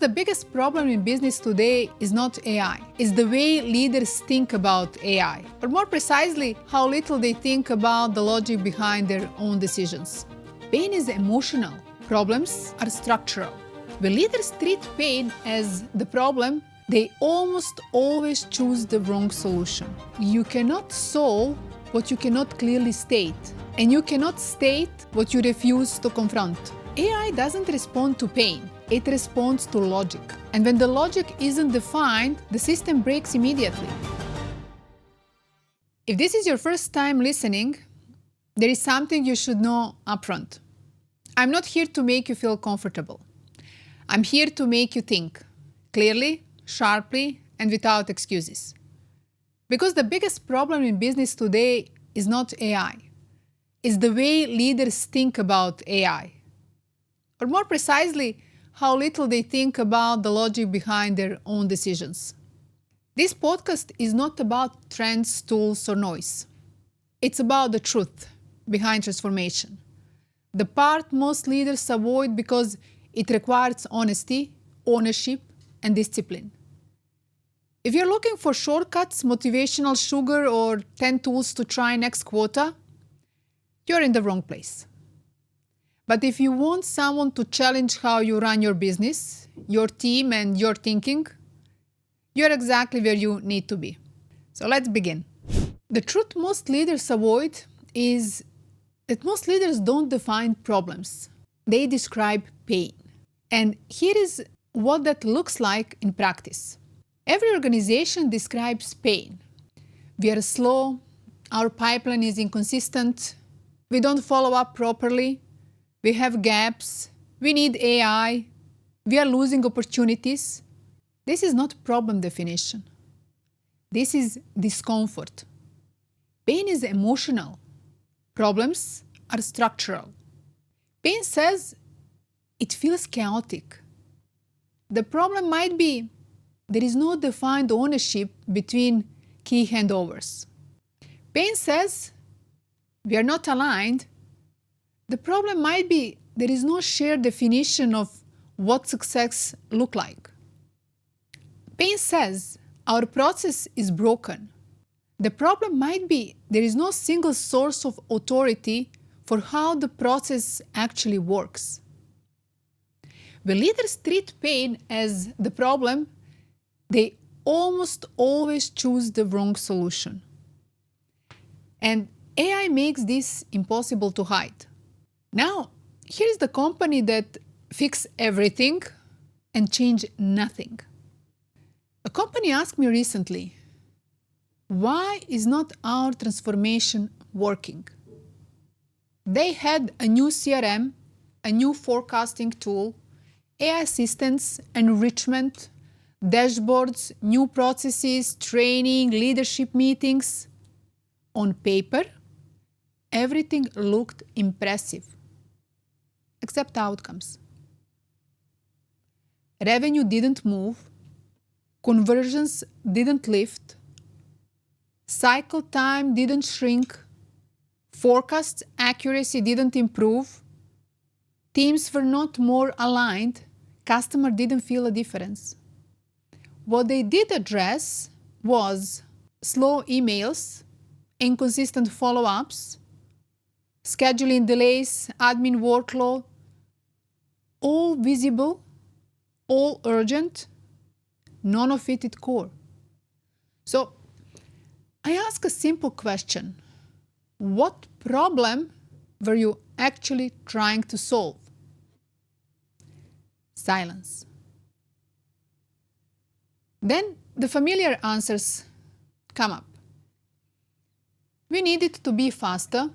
The biggest problem in business today is not AI. It's the way leaders think about AI, or more precisely, how little they think about the logic behind their own decisions. Pain is emotional. Problems are structural. When leaders treat pain as the problem, they almost always choose the wrong solution. You cannot solve what you cannot clearly state, and you cannot state what you refuse to confront. AI doesn't respond to pain. It responds to logic. And when the logic isn't defined, the system breaks immediately. If this is your first time listening, there is something you should know upfront. I'm not here to make you feel comfortable. I'm here to make you think clearly, sharply, and without excuses. Because the biggest problem in business today is not AI. It's the way leaders think about AI. Or more precisely, how little they think about the logic behind their own decisions. This podcast is not about trends, tools, or noise. It's about the truth behind transformation. The part most leaders avoid because it requires honesty, ownership, and discipline. If you're looking for shortcuts, motivational sugar, or 10 tools to try next quota, you're in the wrong place. But if you want someone to challenge how you run your business, your team, and your thinking, you're exactly where you need to be. So let's begin. The truth most leaders avoid is that most leaders don't define problems. They describe pain. And here is what that looks like in practice. Every organization describes pain. We are slow, our pipeline is inconsistent, we don't follow up properly, we have gaps, we need AI, we are losing opportunities. This is not problem definition. This is discomfort. Pain is emotional. Problems are structural. Pain says it feels chaotic. The problem might be there is no defined ownership between key handovers. Pain says we are not aligned. The problem might be there is no shared definition of what success looks like. Pain says our process is broken. The problem might be there is no single source of authority for how the process actually works. When leaders treat pain as the problem, they almost always choose the wrong solution. And AI makes this impossible to hide. Now, here's the company that fixes everything and change nothing. A company asked me recently, why is not our transformation working? They had a new CRM, a new forecasting tool, AI assistance, enrichment, dashboards, new processes, training, leadership meetings. On paper, everything looked impressive, except outcomes. Revenue didn't move, conversions didn't lift, cycle time didn't shrink, forecast accuracy didn't improve, teams were not more aligned, customer didn't feel a difference. What they did address was slow emails, inconsistent follow-ups, scheduling delays, admin workload, all visible, all urgent, none of it at core. So I ask a simple question. What problem were you actually trying to solve? Silence. Then the familiar answers come up. We needed to be faster.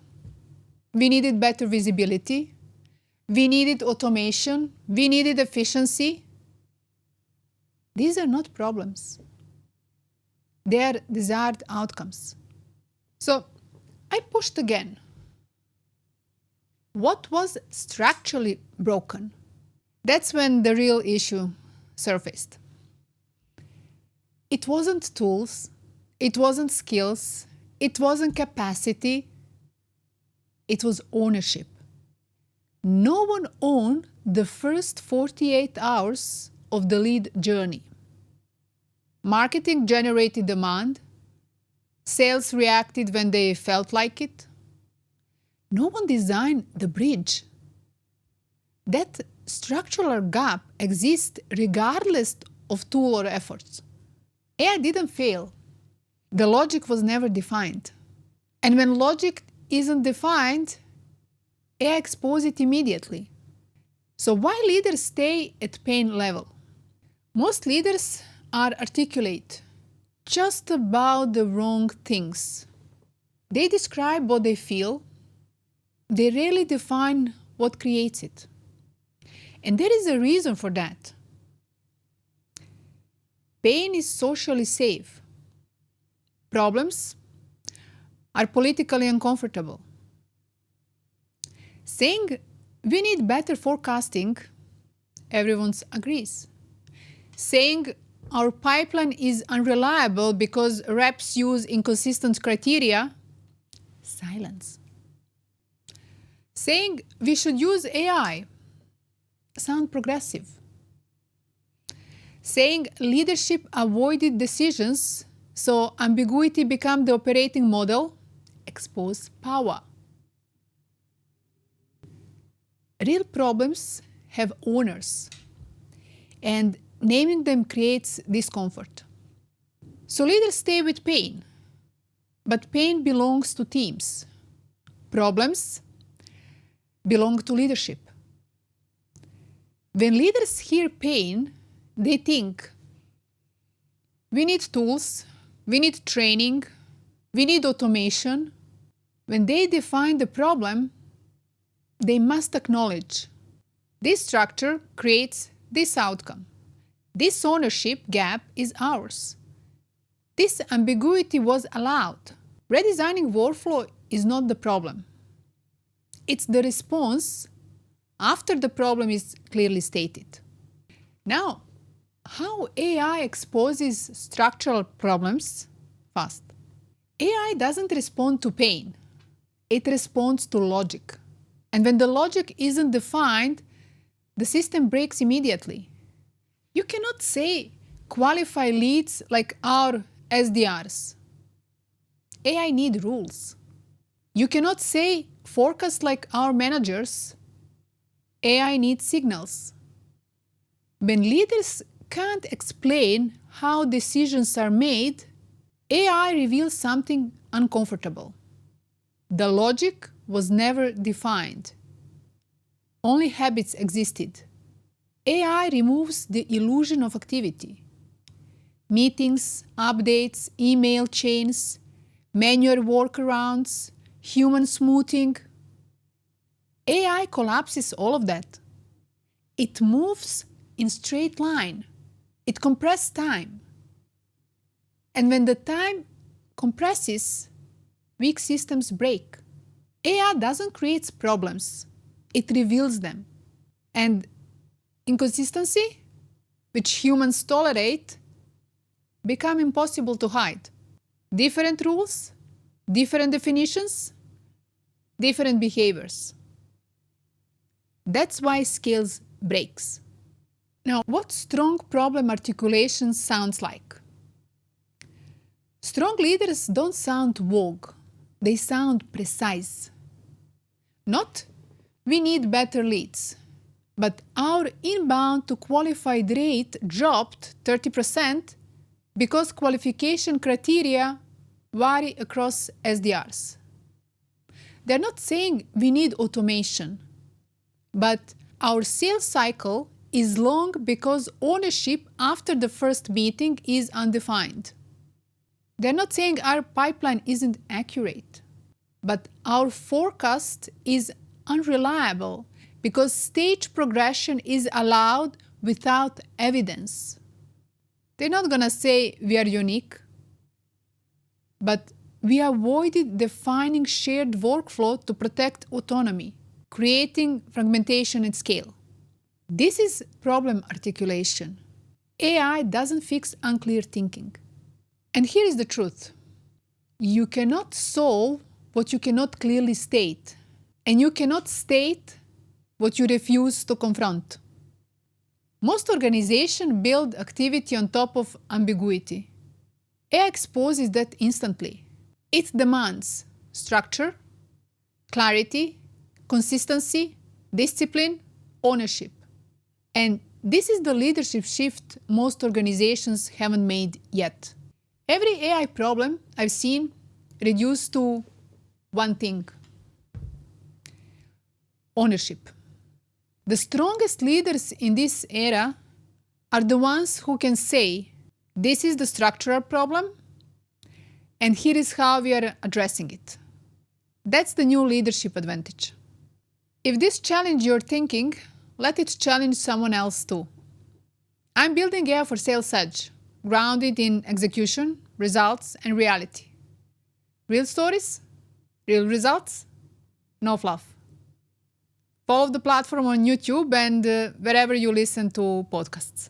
We needed better visibility. We needed automation. We needed efficiency. These are not problems. They are desired outcomes. So I pushed again. What was structurally broken? That's when the real issue surfaced. It wasn't tools, it wasn't skills, it wasn't capacity, it was ownership. No one owned the first 48 hours of the lead journey. Marketing generated demand. Sales reacted when they felt like it. No one designed the bridge. That structural gap exists regardless of tool or efforts. AI didn't fail. The logic was never defined. And when logic isn't defined, AI exposes it immediately. So why leaders stay at pain level? Most leaders are articulate just about the wrong things. They describe what they feel. They rarely define what creates it. And there is a reason for that. Pain is socially safe. Problems are politically uncomfortable. Saying we need better forecasting, everyone agrees. Saying our pipeline is unreliable because reps use inconsistent criteria, silence. Saying we should use AI, sound progressive. Saying leadership avoided decisions, so ambiguity became the operating model, expose power. Real problems have owners, and naming them creates discomfort. So leaders stay with pain, but pain belongs to teams. Problems belong to leadership. When leaders hear pain, they think, we need tools, we need training, we need automation. When they define the problem, they must acknowledge this structure creates this outcome. This ownership gap is ours. This ambiguity was allowed. Redesigning workflow is not the problem. It's the response after the problem is clearly stated. Now, how AI exposes structural problems fast? AI doesn't respond to pain. It responds to logic. And when the logic isn't defined, the system breaks immediately. You cannot say qualify leads like our SDRs. AI needs rules. You cannot say forecast like our managers. AI needs signals. When leaders can't explain how decisions are made, AI reveals something uncomfortable. The logic was never defined. Only habits existed. AI removes the illusion of activity. Meetings, updates, email chains, manual workarounds, human smoothing. AI collapses all of that. It moves in straight line. It compresses time. And when the time compresses, weak systems break. AI doesn't create problems. It reveals them. And inconsistency, which humans tolerate, become impossible to hide. Different rules, different definitions, different behaviors. That's why scales breaks. Now, what strong problem articulation sounds like? Strong leaders don't sound vague. They sound precise. Not, we need better leads, but our inbound to qualified rate dropped 30% because qualification criteria vary across SDRs. They're not saying we need automation, but our sales cycle is long because ownership after the first meeting is undefined. They're not saying our pipeline isn't accurate, but our forecast is unreliable because stage progression is allowed without evidence. They're not going to say we are unique, but we avoided defining shared workflow to protect autonomy, creating fragmentation at scale. This is problem articulation. AI doesn't fix unclear thinking. And here is the truth. You cannot solve what you cannot clearly state, and you cannot state what you refuse to confront. Most organizations build activity on top of ambiguity. AI exposes that instantly. It demands structure, clarity, consistency, discipline, ownership. And this is the leadership shift most organizations haven't made yet. Every AI problem I've seen reduced to one thing: ownership. The strongest leaders in this era are the ones who can say, this is the structural problem, and here is how we are addressing it. That's the new leadership advantage. If this challenges your thinking, let it challenge someone else too. I'm building AI4Sales Edge, grounded in execution, results, and reality. Real stories, real results, no fluff. Follow the platform on YouTube and wherever you listen to podcasts.